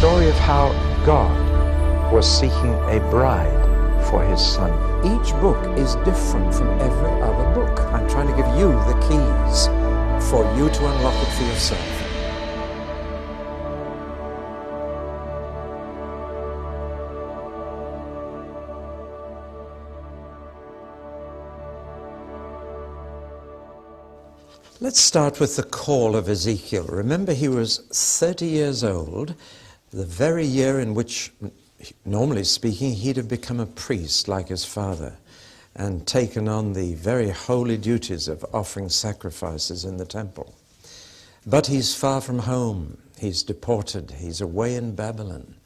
story of how God was seeking a bride for his son. Each book is different from every other book. I'm trying to give you the keys for you to unlock it for yourself. Let's start with the call of Ezekiel. Remember, he was 30 years old, the very year in which, normally speaking, he'd have become a priest like his father and taken on the very holy duties of offering sacrifices in the temple. But he's far from home. He's deported. He's away in Babylon.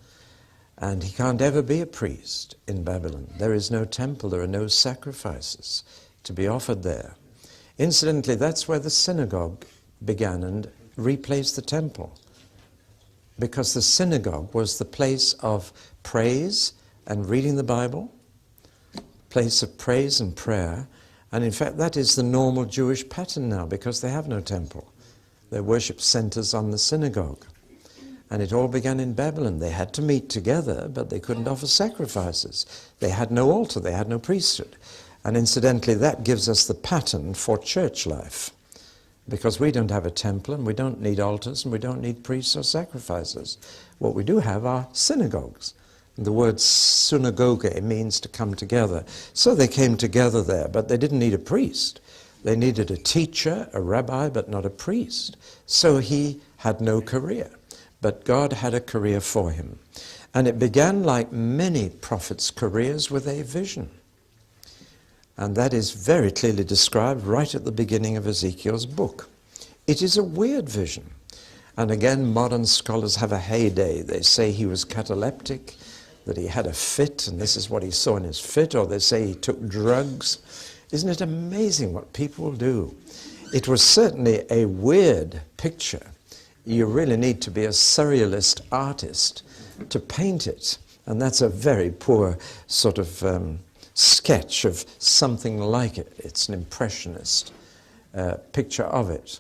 And he can't ever be a priest in Babylon. There is no temple. There are no sacrifices to be offered there. Incidentally, that's where the synagogue began and replaced the temple, because the synagogue was the place of praise and reading the Bible, place of praise and prayer, and in fact that is the normal Jewish pattern now, because they have no temple. Their worship centers on the synagogue. And it all began in Babylon. They had to meet together, but they couldn't offer sacrifices. They had no altar, they had no priesthood. And incidentally, that gives us the pattern for church life, because we don't have a temple and we don't need altars and we don't need priests or sacrifices. What we do have are synagogues. And the word synagogue means to come together. So they came together there, but they didn't need a priest. They needed a teacher, a rabbi, but not a priest. So he had no career, but God had a career for him. And it began, like many prophets' careers, with a vision. And that is very clearly described right at the beginning of Ezekiel's book. It is a weird vision. And again, modern scholars have a heyday. They say he was cataleptic, that he had a fit, and this is what he saw in his fit, or they say he took drugs. Isn't it amazing what people do? It was certainly a weird picture. You really need to be a surrealist artist to paint it. And that's a very poor sort of sketch of something like it. It's an impressionist picture of it.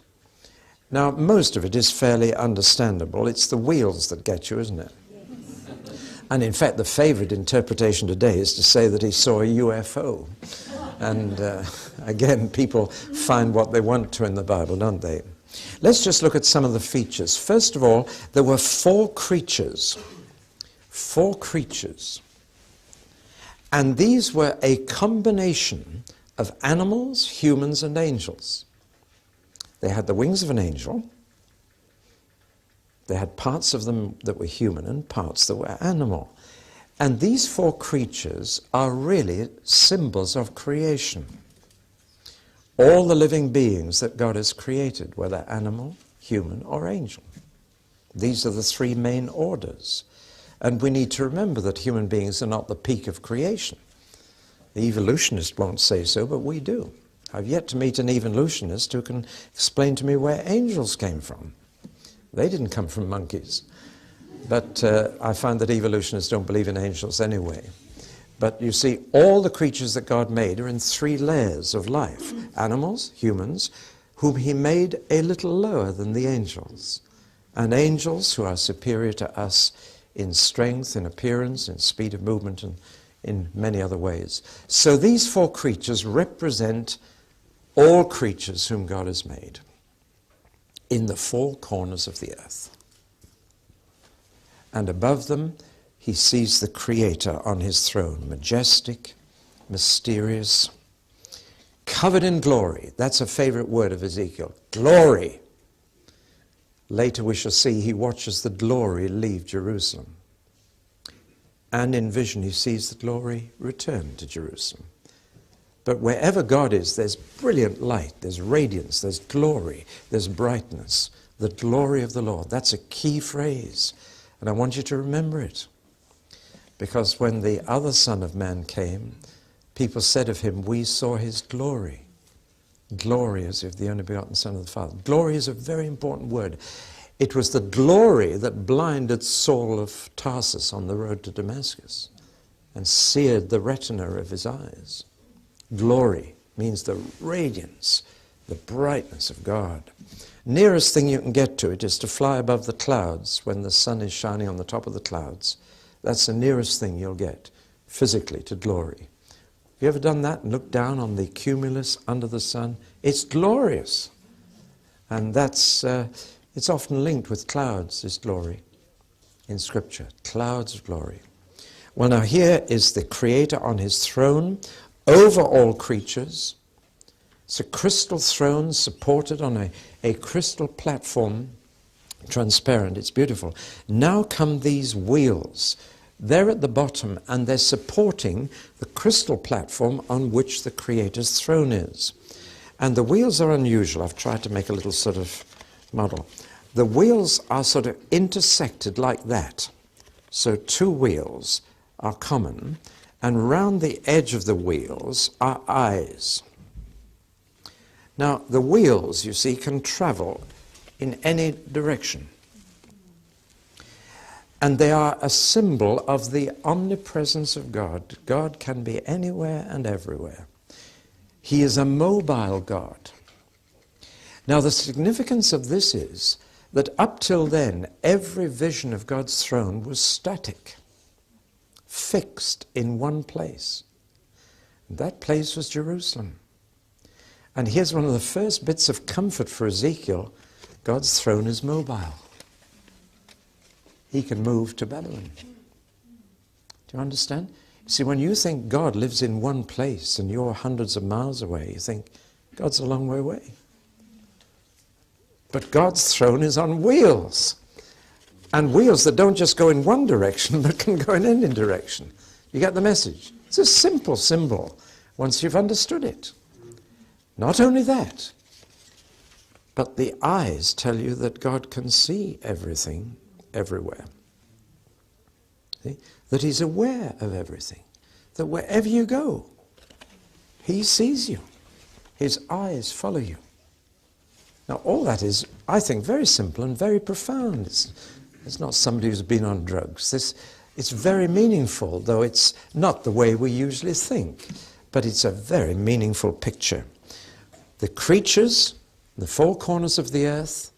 Now, most of it is fairly understandable. It's the wheels that get you, isn't it? Yes. And in fact, the favorite interpretation today is to say that he saw a UFO. And again, people find what they want to in the Bible, don't they? Let's just look at some of the features. First of all, there were four creatures. Four creatures. And these were a combination of animals, humans, and angels. They had the wings of an angel. They had parts of them that were human and parts that were animal. And these four creatures are really symbols of creation. All the living beings that God has created, whether animal, human, or angel. These are the three main orders. And we need to remember that human beings are not the peak of creation. The evolutionist won't say so, but we do. I've yet to meet an evolutionist who can explain to me where angels came from. They didn't come from monkeys. But I find that evolutionists don't believe in angels anyway. But you see, all the creatures that God made are in three layers of life. Animals, humans, whom he made a little lower than the angels. And angels who are superior to us in strength, in appearance, in speed of movement, and in many other ways. So these four creatures represent all creatures whom God has made in the four corners of the earth. And above them, he sees the Creator on his throne, majestic, mysterious, covered in glory. That's a favorite word of Ezekiel, glory. Later we shall see he watches the glory leave Jerusalem. And in vision he sees the glory return to Jerusalem. But wherever God is, there's brilliant light, there's radiance, there's glory, there's brightness. The glory of the Lord. That's a key phrase. And I want you to remember it. Because when the other Son of Man came, people said of him, we saw his glory. Glory as if the only begotten Son of the Father. Glory is a very important word. It was the glory that blinded Saul of Tarsus on the road to Damascus and seared the retina of his eyes. Glory means the radiance, the brightness of God. Nearest thing you can get to it is to fly above the clouds when the sun is shining on the top of the clouds. That's the nearest thing you'll get physically to glory. Have you ever done that and looked down on the cumulus under the sun? It's glorious. And that's, it's often linked with clouds, this glory in Scripture. Clouds of glory. Well, now here is the Creator on his throne over all creatures. It's a crystal throne supported on a crystal platform, transparent. It's beautiful. Now come these wheels. They're at the bottom and they're supporting the crystal platform on which the Creator's throne is. And the wheels are unusual. I've tried to make a little sort of model. The wheels are sort of intersected like that. So two wheels are common, and round the edge of the wheels are eyes. Now, the wheels, you see, can travel in any direction. And they are a symbol of the omnipresence of God. God can be anywhere and everywhere. He is a mobile God. Now, the significance of this is that up till then, every vision of God's throne was static, fixed in one place. And that place was Jerusalem. And here's one of the first bits of comfort for Ezekiel. God's throne is mobile. He can move to Babylon. Do you understand? See, when you think God lives in one place and you're hundreds of miles away, you think God's a long way away. But God's throne is on wheels. And wheels that don't just go in one direction, but can go in any direction. You get the message? It's a simple symbol once you've understood it. Not only that, but the eyes tell you that God can see everything, everywhere. See? That he's aware of everything. That wherever you go, he sees you. His eyes follow you. Now all that is, I think, very simple and very profound. It's not somebody who's been on drugs. It's very meaningful, though it's not the way we usually think. But it's a very meaningful picture. The creatures, the four corners of the earth,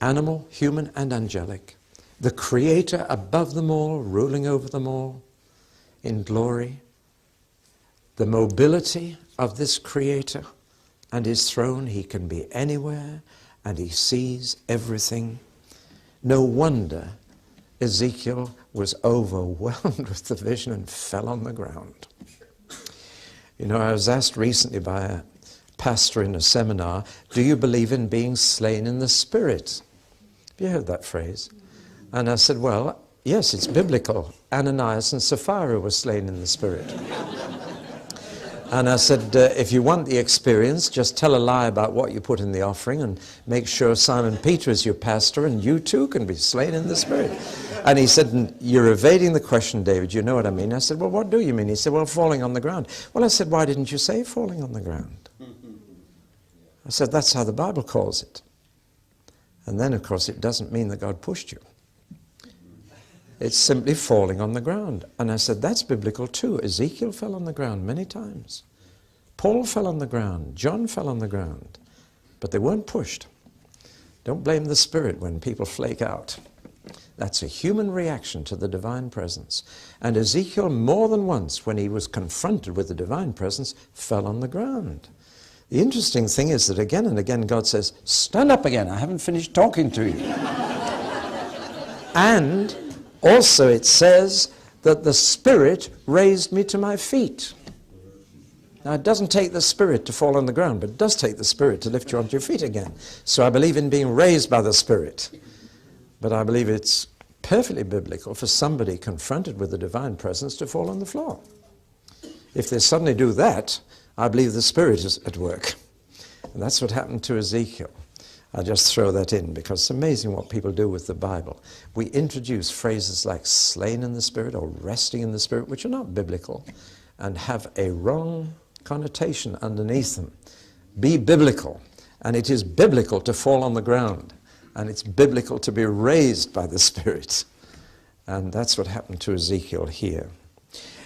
animal, human, and angelic. The Creator above them all, ruling over them all in glory. The mobility of this Creator and his throne. He can be anywhere and he sees everything. No wonder Ezekiel was overwhelmed with the vision and fell on the ground. You know, I was asked recently by a pastor in a seminar, do you believe in being slain in the Spirit? Have you heard that phrase? And I said, well, yes, it's biblical. Ananias and Sapphira were slain in the Spirit. And I said, if you want the experience, just tell a lie about what you put in the offering and make sure Simon Peter is your pastor and you too can be slain in the Spirit. And he said, you're evading the question, David, you know what I mean? I said, well, what do you mean? He said, well, falling on the ground. Well, I said, why didn't you say falling on the ground? I said, that's how the Bible calls it. And then, of course, it doesn't mean that God pushed you. It's simply falling on the ground. And I said, that's biblical too. Ezekiel fell on the ground many times. Paul fell on the ground. John fell on the ground. But they weren't pushed. Don't blame the Spirit when people flake out. That's a human reaction to the divine presence. And Ezekiel, more than once, when he was confronted with the divine presence, fell on the ground. The interesting thing is that again and again God says, stand up again, I haven't finished talking to you. And also it says that the Spirit raised me to my feet. Now it doesn't take the Spirit to fall on the ground, but it does take the Spirit to lift you onto your feet again. So I believe in being raised by the Spirit. But I believe it's perfectly biblical for somebody confronted with the divine presence to fall on the floor. If they suddenly do that, I believe the Spirit is at work. And that's what happened to Ezekiel. I'll just throw that in because it's amazing what people do with the Bible. We introduce phrases like slain in the Spirit or resting in the Spirit, which are not biblical, and have a wrong connotation underneath them. Be biblical. And it is biblical to fall on the ground. And it's biblical to be raised by the Spirit. And that's what happened to Ezekiel here.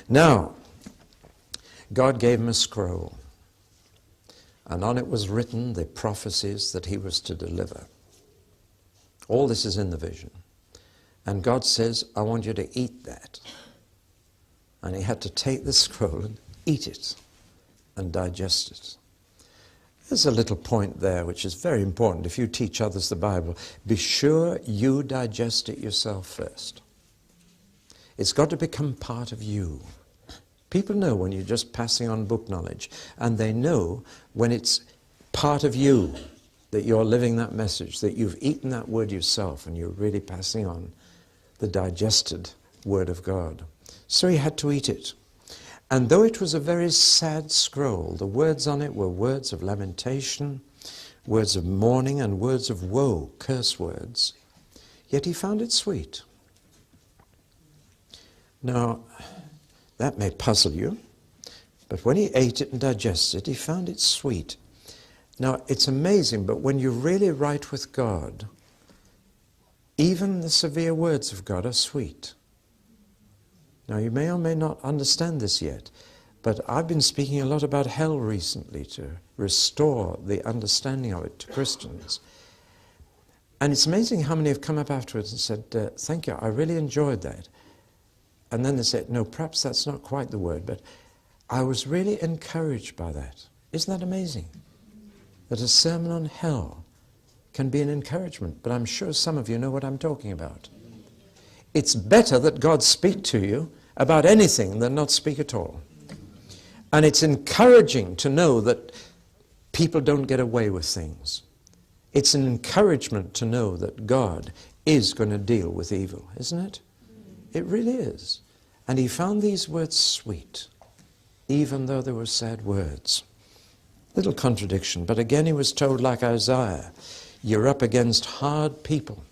Now, God gave him a scroll. and on it was written the prophecies that he was to deliver. All this is in the vision. And God says, I want you to eat that. And he had to take the scroll and eat it and digest it. There's a little point there which is very important. If you teach others the Bible, be sure you digest it yourself first. It's got to become part of you. People know when you're just passing on book knowledge, and they know when it's part of you, that you're living that message, that you've eaten that word yourself and you're really passing on the digested word of God. So he had to eat it. And though it was a very sad scroll, the words on it were words of lamentation, words of mourning, and words of woe, curse words, yet he found it sweet. Now, that may puzzle you, but when he ate it and digested it, he found it sweet. Now, it's amazing, but when you're really right with God, even the severe words of God are sweet. Now, you may or may not understand this yet, but I've been speaking a lot about hell recently to restore the understanding of it to Christians. And it's amazing how many have come up afterwards and said, thank you, I really enjoyed that. And then they said, no, perhaps that's not quite the word, but I was really encouraged by that. Isn't that amazing? That a sermon on hell can be an encouragement, but I'm sure some of you know what I'm talking about. It's better that God speak to you about anything than not speak at all. And it's encouraging to know that people don't get away with things. It's an encouragement to know that God is going to deal with evil, isn't it? It really is. And he found these words sweet, even though they were sad words. Little contradiction, but again he was told, like Isaiah, you're up against hard people,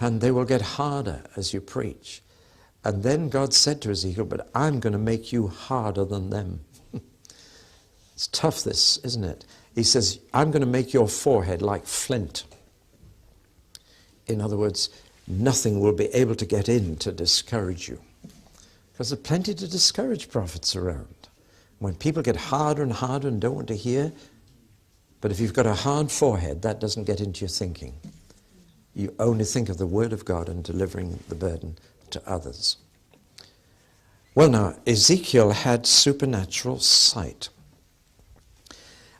and they will get harder as you preach. And then God said to Ezekiel, but I'm going to make you harder than them. It's tough, this, isn't it? He says, I'm going to make your forehead like flint. In other words, nothing will be able to get in to discourage you. Because there's plenty to discourage prophets around. When people get harder and harder and don't want to hear, but if you've got a hard forehead, that doesn't get into your thinking. You only think of the Word of God and delivering the burden to others. Well, now, Ezekiel had supernatural sight,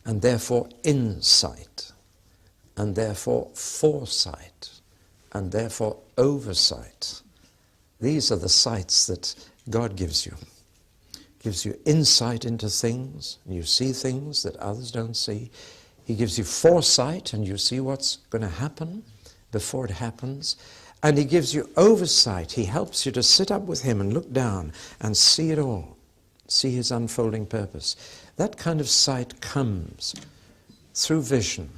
and therefore insight, and therefore foresight, and therefore oversight. These are the sights that God gives you. Gives you insight into things, and you see things that others don't see. He gives you foresight, and you see what's going to happen before it happens. And he gives you oversight. He helps you to sit up with him and look down and see it all, see his unfolding purpose. That kind of sight comes through vision.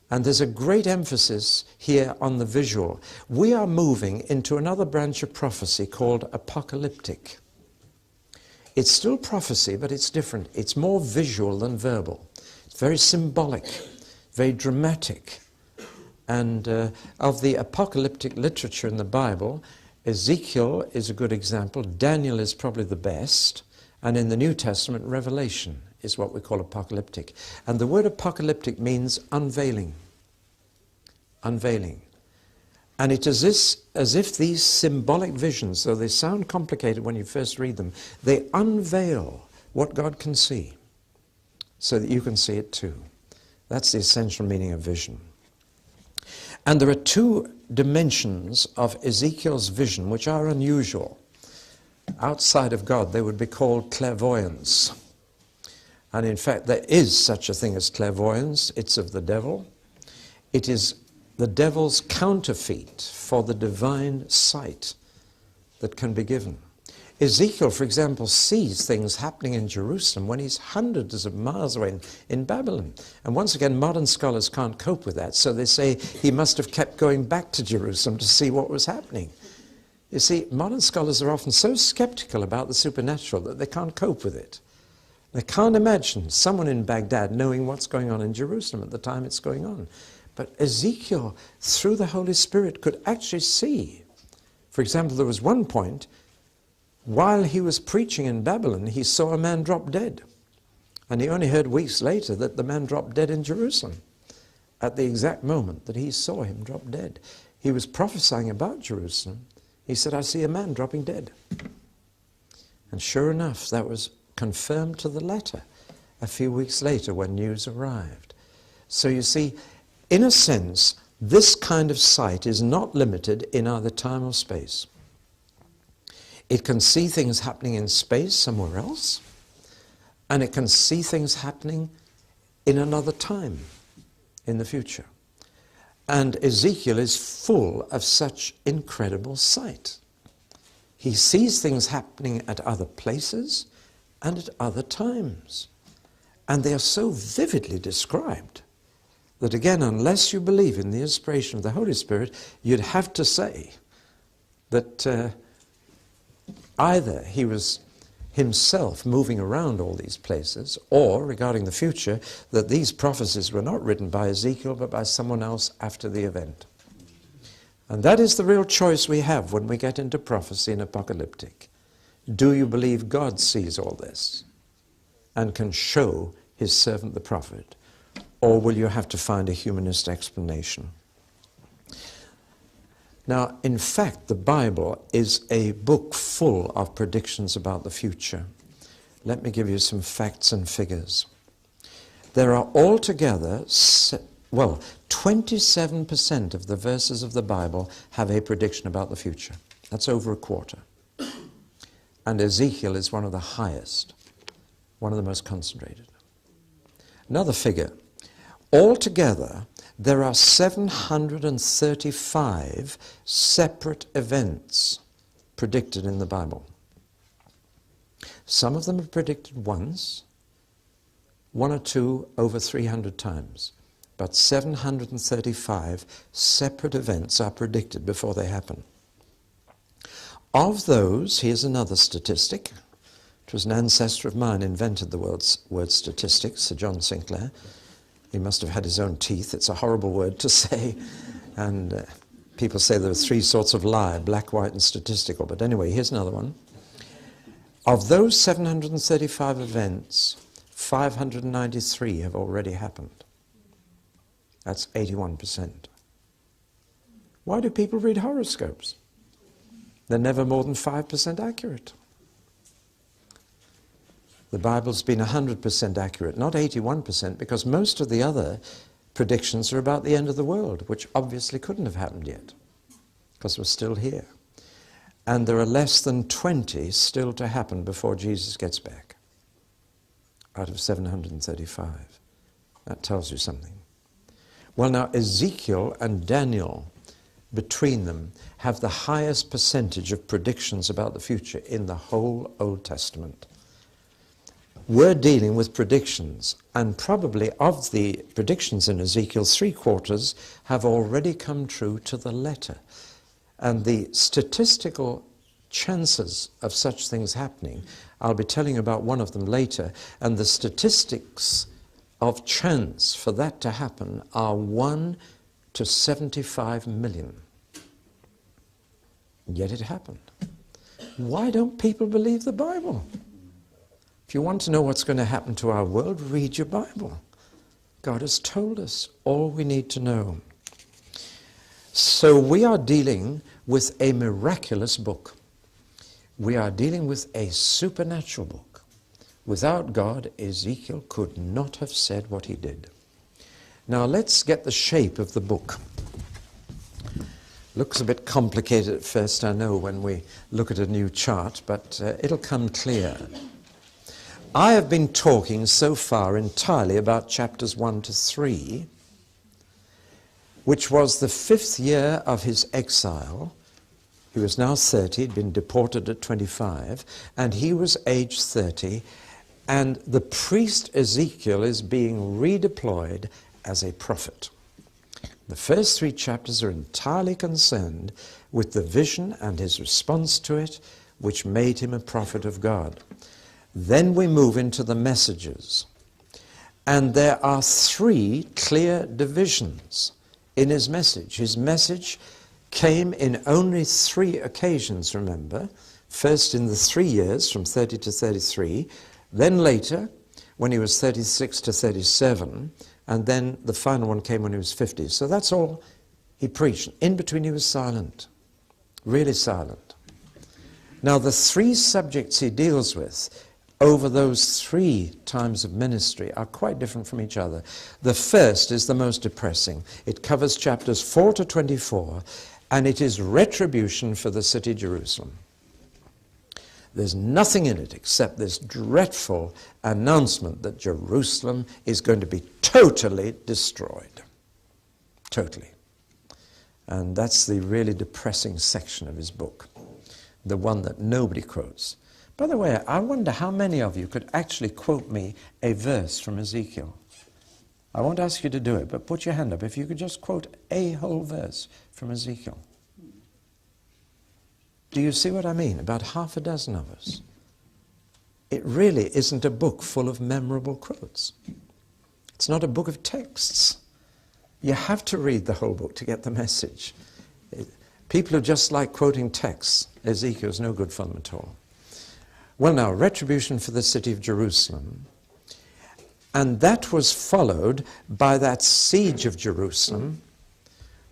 And there's a great emphasis here on the visual. We are moving into another branch of prophecy called apocalyptic. It's still prophecy, but it's different. It's more visual than verbal. It's very symbolic, very dramatic. And of the apocalyptic literature in the Bible, Ezekiel is a good example. Daniel is probably the best. And in the New Testament, Revelation is what we call apocalyptic. And the word apocalyptic means unveiling. Unveiling. And it is as if these symbolic visions, though they sound complicated when you first read them, they unveil what God can see so that you can see it too. That's the essential meaning of vision. And there are two dimensions of Ezekiel's vision which are unusual. Outside of God, they would be called clairvoyance. And in fact, there is such a thing as clairvoyance. It's of the devil. It is the devil's counterfeit for the divine sight that can be given. Ezekiel, for example, sees things happening in Jerusalem when he's hundreds of miles away in Babylon. And once again, modern scholars can't cope with that, so they say he must have kept going back to Jerusalem to see what was happening. You see, modern scholars are often so skeptical about the supernatural that they can't cope with it. They can't imagine someone in Baghdad knowing what's going on in Jerusalem at the time it's going on. But Ezekiel, through the Holy Spirit, could actually see. For example, there was one point, while he was preaching in Babylon, he saw a man drop dead. And he only heard weeks later that the man dropped dead in Jerusalem at the exact moment that he saw him drop dead. He was prophesying about Jerusalem. He said, I see a man dropping dead. And sure enough, that was confirmed to the letter a few weeks later when news arrived. So you see, in a sense, this kind of sight is not limited in either time or space. It can see things happening in space somewhere else, and it can see things happening in another time in the future. And Ezekiel is full of such incredible sight. He sees things happening at other places and at other times. And they are so vividly described that, again, unless you believe in the inspiration of the Holy Spirit, you'd have to say that either he was himself moving around all these places, or, regarding the future, that these prophecies were not written by Ezekiel but by someone else after the event. And that is the real choice we have when we get into prophecy and apocalyptic. Do you believe God sees all this and can show his servant the prophet? Or will you have to find a humanist explanation? Now, in fact, the Bible is a book full of predictions about the future. Let me give you some facts and figures. There are altogether, 27% of the verses of the Bible have a prediction about the future. That's over a quarter. And Ezekiel is one of the highest, one of the most concentrated. Another figure. Altogether, there are 735 separate events predicted in the Bible. Some of them are predicted once, one or two over 300 times. But 735 separate events are predicted before they happen. Of those, here's another statistic. It was an ancestor of mine invented the word statistics, Sir John Sinclair. He must have had his own teeth. It's a horrible word to say. And people say there are three sorts of lie, black, white, and statistical. But anyway, here's another one. Of those 735 events, 593 have already happened. That's 81%. Why do people read horoscopes? They're never more than 5% accurate. The Bible's been 100% accurate, not 81%, because most of the other predictions are about the end of the world, which obviously couldn't have happened yet, because we're still here. And there are less than 20 still to happen before Jesus gets back, out of 735. That tells you something. Well, now, Ezekiel and Daniel, between them, have the highest percentage of predictions about the future in the whole Old Testament. We're dealing with predictions, and probably of the predictions in Ezekiel, 3/4 have already come true to the letter. And the statistical chances of such things happening, I'll be telling you about one of them later, and the statistics of chance for that to happen are 1 to 75 million. Yet it happened. Why don't people believe the Bible? If you want to know what's going to happen to our world, read your Bible. God has told us all we need to know. So we are dealing with a miraculous book. We are dealing with a supernatural book. Without God, Ezekiel could not have said what he did. Now let's get the shape of the book. Looks a bit complicated at first, I know, when we look at a new chart, but it'll come clear. I have been talking so far entirely about chapters 1 to 3, which was the 5th year of his exile. He was now 30, he'd been deported at 25, and he was age 30, and the priest Ezekiel is being redeployed as a prophet. The first 3 chapters are entirely concerned with the vision and his response to it, which made him a prophet of God. Then we move into the messages. And there are 3 clear divisions in his message. His message came in only 3 occasions, remember. First in the 3 years, from 30 to 33. Then later, when he was 36 to 37, and then the final one came when he was 50. So that's all he preached. In between he was silent, really silent. Now the three subjects he deals with over those 3 times of ministry are quite different from each other. The first is the most depressing. It covers chapters 4 to 24, and it is retribution for the city Jerusalem. There's nothing in it except this dreadful announcement that Jerusalem is going to be totally destroyed. Totally. And that's the really depressing section of his book, the one that nobody quotes. By the way, I wonder how many of you could actually quote me a verse from Ezekiel. I won't ask you to do it, but put your hand up if you could just quote a whole verse from Ezekiel. Do you see what I mean? About half a dozen of us. It really isn't a book full of memorable quotes. It's not a book of texts. You have to read the whole book to get the message. People who just like quoting texts, Ezekiel's no good for them at all. Well now, retribution for the city of Jerusalem. And that was followed by that siege of Jerusalem,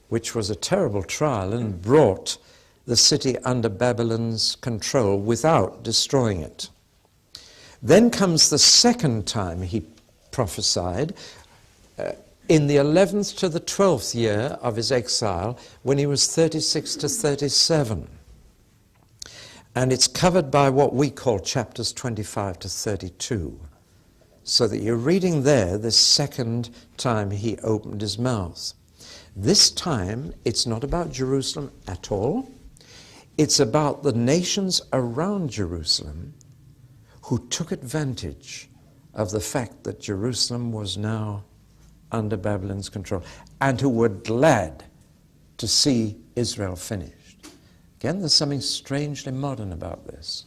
which was a terrible trial and brought the city under Babylon's control without destroying it. Then comes the second time he prophesied, in the 11th to the 12th year of his exile, when he was 36 to 37. And it's covered by what we call chapters 25 to 32. So that you're reading there the second time he opened his mouth. This time, it's not about Jerusalem at all. It's about the nations around Jerusalem who took advantage of the fact that Jerusalem was now under Babylon's control, and who were glad to see Israel finished. Again, there's something strangely modern about this.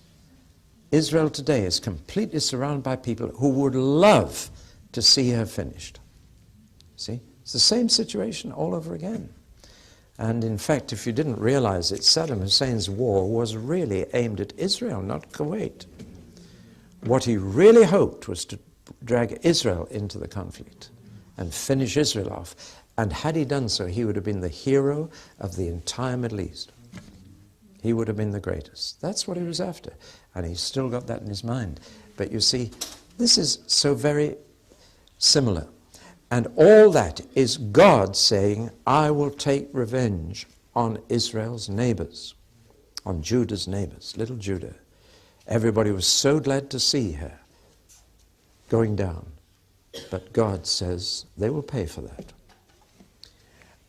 Israel today is completely surrounded by people who would love to see her finished. See? It's the same situation all over again. And in fact, if you didn't realize it, Saddam Hussein's war was really aimed at Israel, not Kuwait. What he really hoped was to drag Israel into the conflict and finish Israel off. And had he done so, he would have been the hero of the entire Middle East. He would have been the greatest. That's what he was after. And he's still got that in his mind. But you see, this is so very similar. And all that is God saying, I will take revenge on Israel's neighbors, on Judah's neighbors, little Judah. Everybody was so glad to see her going down. But God says they will pay for that.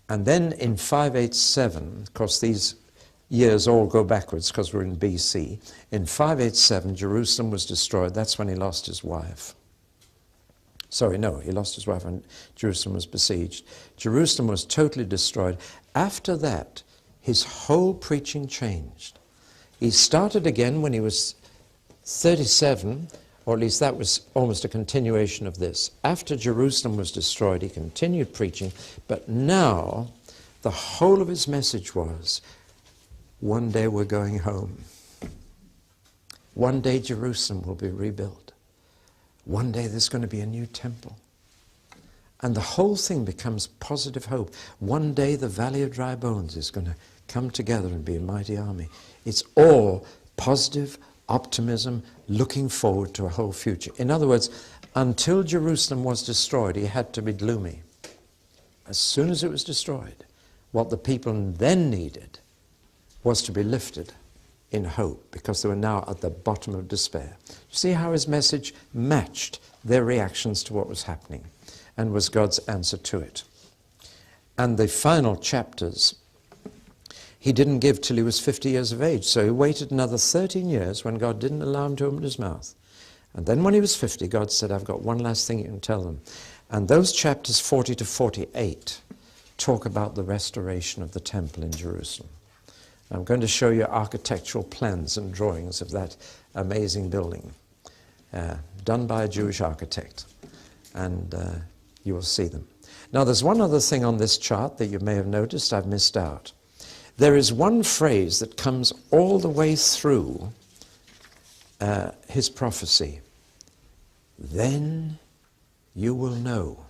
And then in 587, of course these years all go backwards because we're in BC. In 587, Jerusalem was destroyed. That's when he lost his wife. Sorry, no, he lost his wife when Jerusalem was besieged. Jerusalem was totally destroyed. After that, his whole preaching changed. He started again when he was 37, or at least that was almost a continuation of this. After Jerusalem was destroyed, he continued preaching, but now the whole of his message was, one day we're going home. One day Jerusalem will be rebuilt. One day there's going to be a new temple. And the whole thing becomes positive hope. One day the Valley of Dry Bones is going to come together and be a mighty army. It's all positive optimism, looking forward to a whole future. In other words, until Jerusalem was destroyed, he had to be gloomy. As soon as it was destroyed, what the people then needed was to be lifted in hope, because they were now at the bottom of despair. You see how his message matched their reactions to what was happening and was God's answer to it. And the final chapters he didn't give till he was 50 years of age, so he waited another 13 years when God didn't allow him to open his mouth. And then when he was 50, God said, I've got one last thing you can tell them. And those chapters 40 to 48 talk about the restoration of the temple in Jerusalem. I'm going to show you architectural plans and drawings of that amazing building, done by a Jewish architect, and you will see them. Now there's one other thing on this chart that you may have noticed I've missed out. There is one phrase that comes all the way through his prophecy then you will know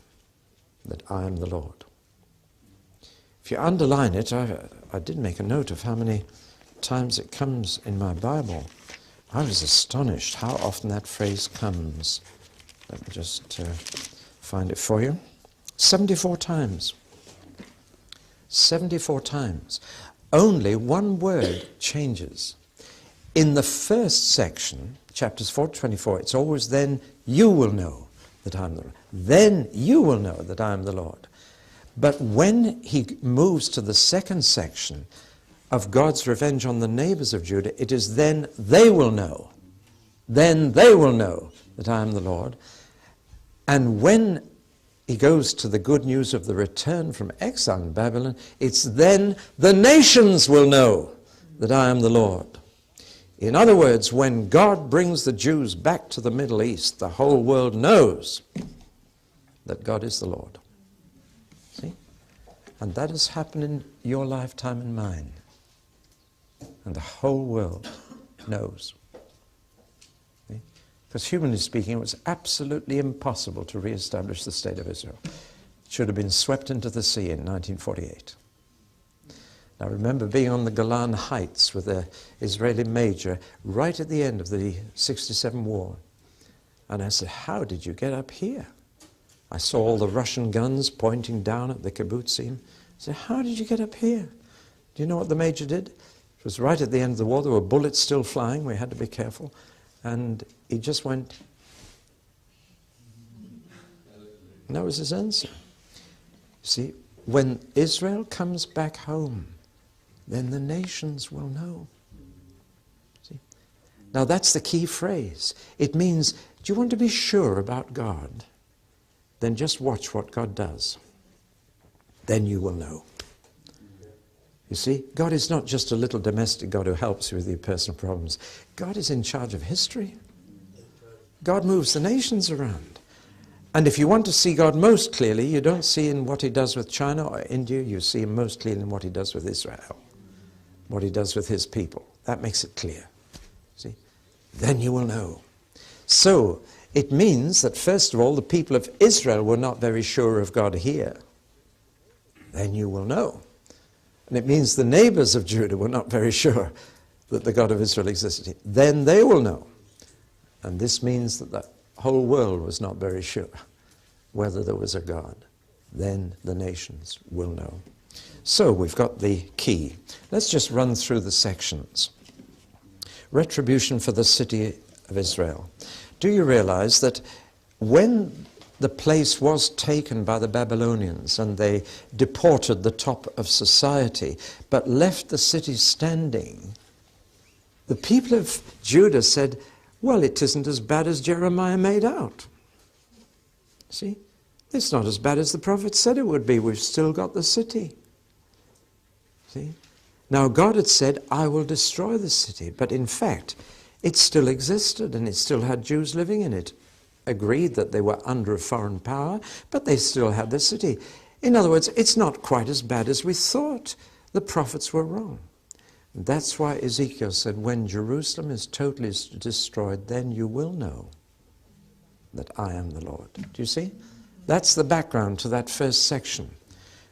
that I am the Lord. If you underline it, I did make a note of how many times it comes in my Bible. I was astonished how often that phrase comes. Let me just find it for you. 74 times. 74 times. Only one word changes. In the first section, chapters 4 to 24, it's always then you will know that I am the Lord. Then you will know that I am the Lord. But when he moves to the second section of God's revenge on the neighbors of Judah, it is then they will know. Then they will know that I am the Lord. And when he goes to the good news of the return from exile in Babylon, it's then the nations will know that I am the Lord. In other words, when God brings the Jews back to the Middle East, the whole world knows that God is the Lord. See? And that has happened in your lifetime and mine. And the whole world knows. See? Because humanly speaking, it was absolutely impossible to re-establish the state of Israel. It should have been swept into the sea in 1948. I remember being on the Golan Heights with an Israeli major right at the end of the 67 war. And I said, how did you get up here? I saw all the Russian guns pointing down at the kibbutzim. I said, how did you get up here? Do you know what the major did? It was right at the end of the war. There were bullets still flying. We had to be careful. And he just went. And that was his answer. You see, when Israel comes back home, then the nations will know. See? Now that's the key phrase. It means, do you want to be sure about God? Then just watch what God does. Then you will know. You see, God is not just a little domestic God who helps you with your personal problems. God is in charge of history. God moves the nations around. And if you want to see God most clearly, you don't see in what he does with China or India, you see him most clearly in what he does with Israel. What he does with his people. That makes it clear. See? Then you will know. So, it means that first of all, the people of Israel were not very sure of God here. Then you will know. And it means the neighbors of Judah were not very sure that the God of Israel existed. Then they will know. And this means that the whole world was not very sure whether there was a God. Then the nations will know. So we've got the key. Let's just run through the sections. Retribution for the city of Israel. Do you realize that when the place was taken by the Babylonians and they deported the top of society but left the city standing, the people of Judah said, well, it isn't as bad as Jeremiah made out. See? It's not as bad as the prophet said it would be. We've still got the city. See? Now, God had said, I will destroy the city. But in fact, it still existed and it still had Jews living in it. Agreed that they were under a foreign power, but they still had the city. In other words, it's not quite as bad as we thought. The prophets were wrong. That's why Ezekiel said, when Jerusalem is totally destroyed, then you will know that I am the Lord. Do you see? That's the background to that first section.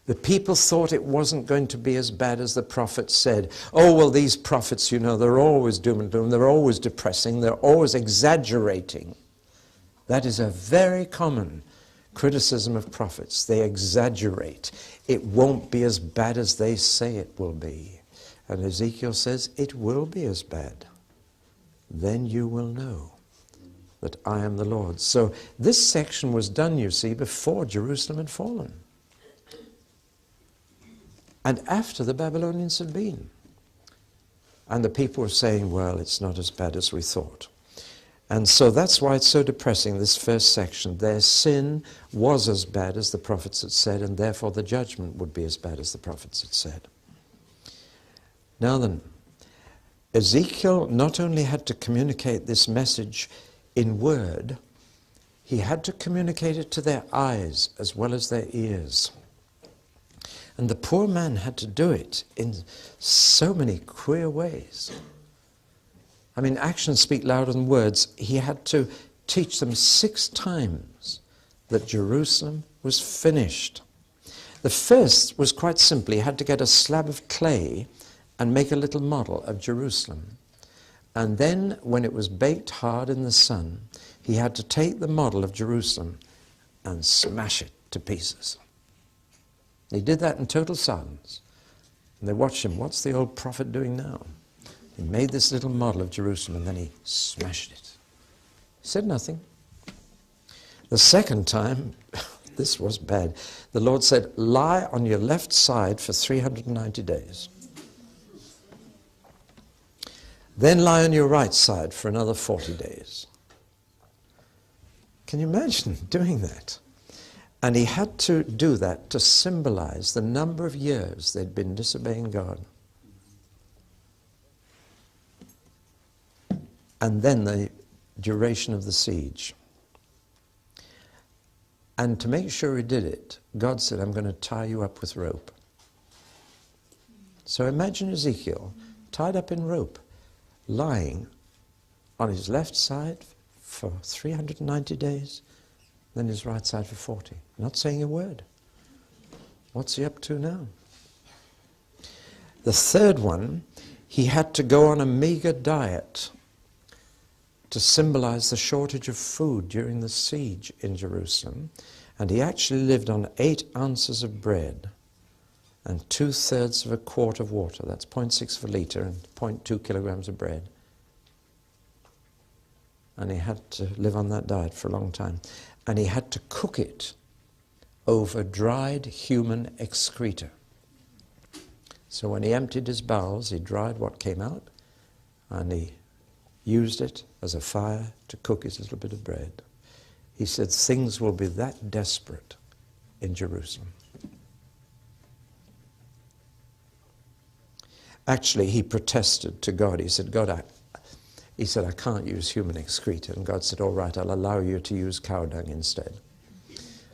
The people thought it wasn't going to be as bad as the prophets said. Oh, well, these prophets, you know, they're always doom and gloom. They're always depressing. They're always exaggerating. That is a very common criticism of prophets. They exaggerate. It won't be as bad as they say it will be. And Ezekiel says, it will be as bad. Then you will know that I am the Lord. So this section was done, you see, before Jerusalem had fallen. And after the Babylonians had been. And the people were saying, well, it's not as bad as we thought. And so that's why it's so depressing, this first section. Their sin was as bad as the prophets had said, and therefore the judgment would be as bad as the prophets had said. Now then, Ezekiel not only had to communicate this message in word, he had to communicate it to their eyes as well as their ears. And the poor man had to do it in so many queer ways. I mean, actions speak louder than words. He had to teach them 6 times that Jerusalem was finished. The first was quite simple. He had to get a slab of clay and make a little model of Jerusalem. And then, when it was baked hard in the sun, he had to take the model of Jerusalem and smash it to pieces. He did that in total silence. And they watched him. What's the old prophet doing now? He made this little model of Jerusalem and then he smashed it. He said nothing. The second time, this was bad. The Lord said, lie on your left side for 390 days. Then lie on your right side for another 40 days. Can you imagine doing that? And he had to do that to symbolize the number of years they'd been disobeying God. And then the duration of the siege. And to make sure he did it, God said, I'm going to tie you up with rope. So imagine Ezekiel tied up in rope, lying on his left side for 390 days, then his right side for 40. Not saying a word. What's he up to now? The third one, he had to go on a meager diet to symbolize the shortage of food during the siege in Jerusalem. And he actually lived on 8 ounces of bread and 2/3 of a quart of water. That's 0.6 of a litre and 0.2 kilograms of bread. And he had to live on that diet for a long time. And he had to cook it over dried human excreta. So when he emptied his bowels, he dried what came out, and he used it as a fire to cook his little bit of bread. He said, things will be that desperate in Jerusalem. Actually, he protested to God. He said, God, I can't use human excreta. And God said, all right, I'll allow you to use cow dung instead.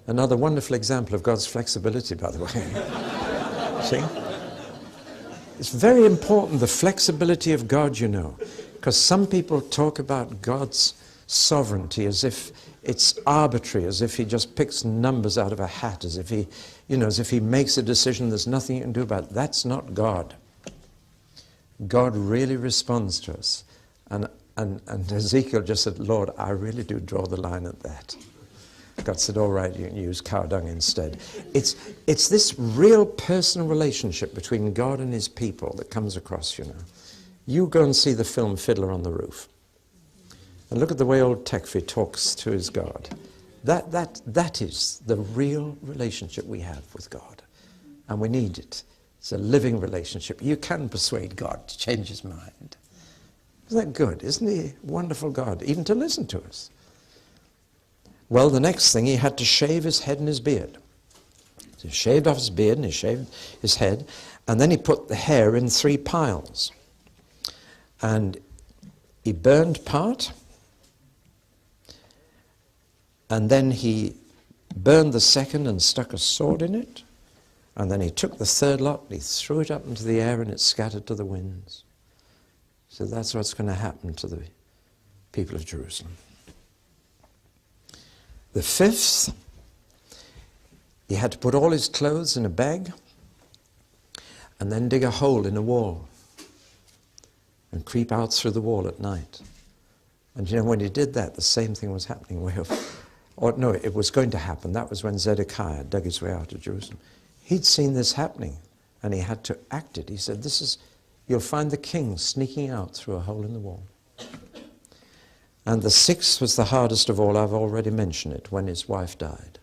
Another wonderful example of God's flexibility, by the way. See? It's very important, the flexibility of God, you know. Because some people talk about God's sovereignty as if it's arbitrary, as if he just picks numbers out of a hat, as if he, as if he makes a decision there's nothing you can do about it. That's not God. God really responds to us. And Ezekiel just said, Lord, I really do draw the line at that. God said, all right, you can use cow dung instead. It's this real personal relationship between God and his people that comes across, You go and see the film Fiddler on the Roof. And look at the way old Tekfi talks to his God. That is the real relationship we have with God. And we need it. It's a living relationship. You can persuade God to change his mind. Isn't that good? Isn't he a wonderful God, even to listen to us? Well, the next thing, he had to shave his head and his beard. So he shaved off his beard and he shaved his head, and then he put the hair in 3 piles. And he burned part, and then he burned the second and stuck a sword in it, and then he took the third lot and he threw it up into the air and it scattered to the winds. So that's what's going to happen to the people of Jerusalem. The 5th, he had to put all his clothes in a bag and then dig a hole in a wall and creep out through the wall at night. And when he did that, the same thing was happening. It was going to happen. That was when Zedekiah dug his way out of Jerusalem. He'd seen this happening and he had to act it. He said, you'll find the king sneaking out through a hole in the wall. And the 6th was the hardest of all. I've already mentioned it, when his wife died.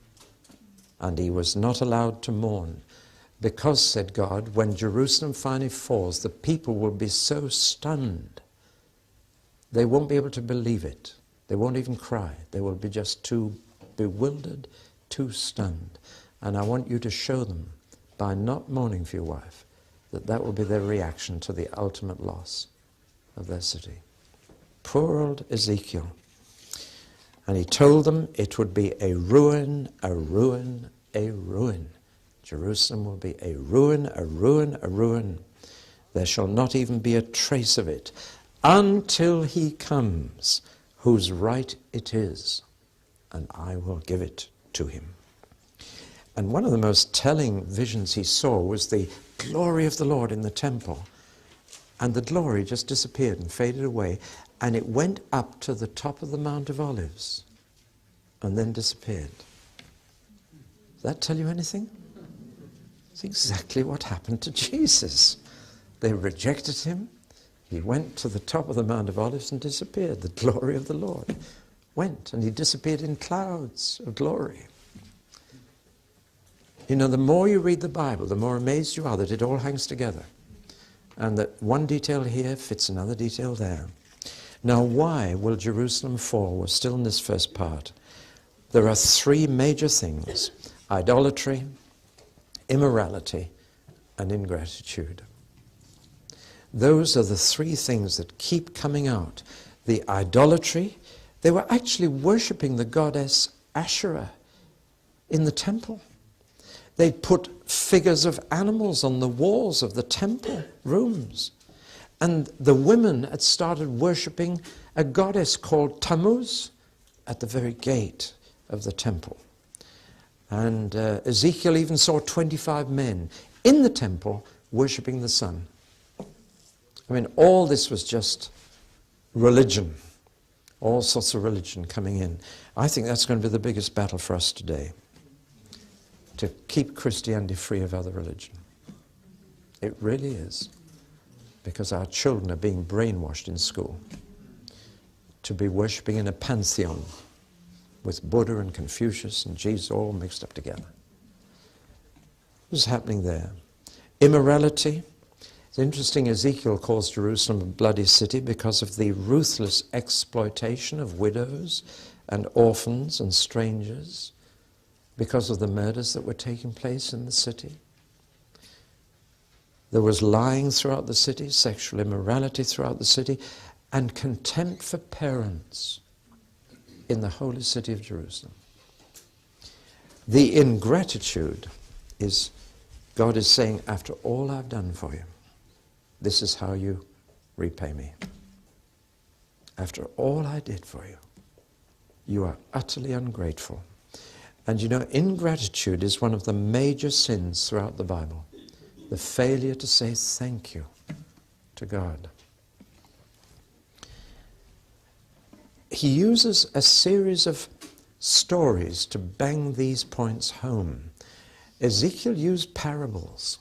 And he was not allowed to mourn. Because, said God, when Jerusalem finally falls, the people will be so stunned. They won't be able to believe it. They won't even cry. They will be just too bewildered, too stunned. And I want you to show them, by not mourning for your wife, that will be their reaction to the ultimate loss of their city. Poor old Ezekiel. And he told them it would be a ruin, a ruin, a ruin. Jerusalem will be a ruin, a ruin, a ruin. There shall not even be a trace of it until he comes whose right it is, and I will give it to him. And one of the most telling visions he saw was the glory of the Lord in the temple. And the glory just disappeared and faded away, and it went up to the top of the Mount of Olives and then disappeared. Does that tell you anything? It's exactly what happened to Jesus. They rejected him. He went to the top of the Mount of Olives and disappeared. The glory of the Lord went, and he disappeared in clouds of glory. You know, the more you read the Bible, the more amazed you are that it all hangs together, and that one detail here fits another detail there. Now, why will Jerusalem fall? We're still in this first part. There are three major things: idolatry, immorality, and ingratitude. Those are the three things that keep coming out. The idolatry, they were actually worshipping the goddess Asherah in the temple. They'd put figures of animals on the walls of the temple rooms. And the women had started worshipping a goddess called Tammuz at the very gate of the temple. And Ezekiel even saw 25 men in the temple worshipping the sun. I mean, all this was just religion, all sorts of religion coming in. I think that's going to be the biggest battle for us today, to keep Christianity free of other religion. It really is, because our children are being brainwashed in school to be worshipping in a pantheon with Buddha and Confucius and Jesus all mixed up together. What's happening there? Immorality. It's interesting, Ezekiel calls Jerusalem a bloody city because of the ruthless exploitation of widows and orphans and strangers, because of the murders that were taking place in the city. There was lying throughout the city, sexual immorality throughout the city, and contempt for parents in the holy city of Jerusalem. The ingratitude is, God is saying, after all I've done for you, this is how you repay me. After all I did for you, you are utterly ungrateful. And you know, ingratitude is one of the major sins throughout the Bible. The failure to say thank you to God. He uses a series of stories to bang these points home. Ezekiel used parables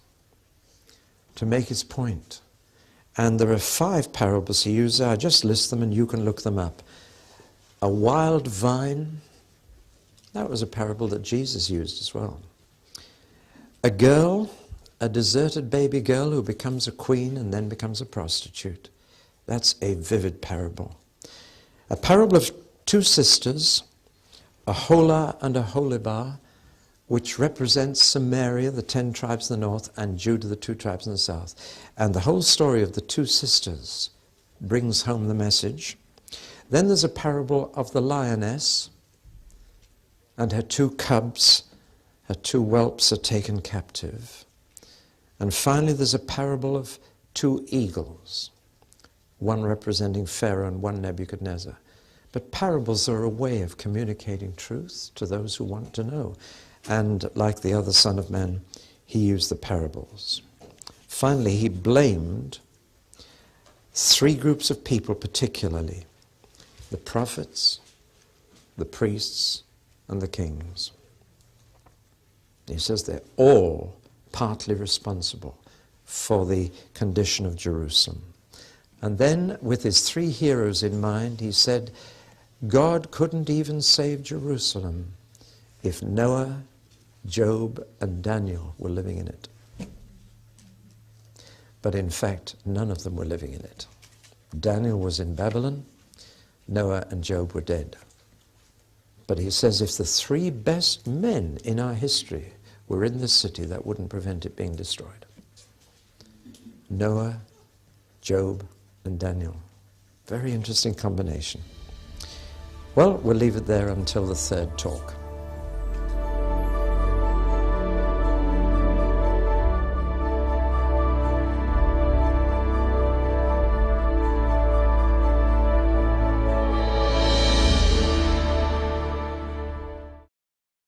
to make his point. And there are 5 parables he uses. I just list them and you can look them up. A wild vine, that was a parable that Jesus used as well. A girl, a deserted baby girl who becomes a queen and then becomes a prostitute. That's a vivid parable. A parable of 2 sisters, a Holah and a Holibah, which represents Samaria, the 10 tribes in the north, and Judah, the 2 tribes in the south. And the whole story of the 2 sisters brings home the message. Then there's a parable of the lioness and her 2 cubs, her 2 whelps are taken captive. And finally there's a parable of 2 eagles, one representing Pharaoh and one Nebuchadnezzar. But parables are a way of communicating truth to those who want to know. And like the other Son of Man, he used the parables. Finally, he blamed 3 groups of people particularly: the prophets, the priests, and the kings. He says they're all partly responsible for the condition of Jerusalem. And then, with his 3 heroes in mind, he said, God couldn't even save Jerusalem if Noah, Job, and Daniel were living in it. But in fact, none of them were living in it. Daniel was in Babylon, Noah and Job were dead. But he says if the 3 best men in our history were in this city, that wouldn't prevent it being destroyed. Noah, Job, and Daniel. Very interesting combination. Well, we'll leave it there until the 3rd talk.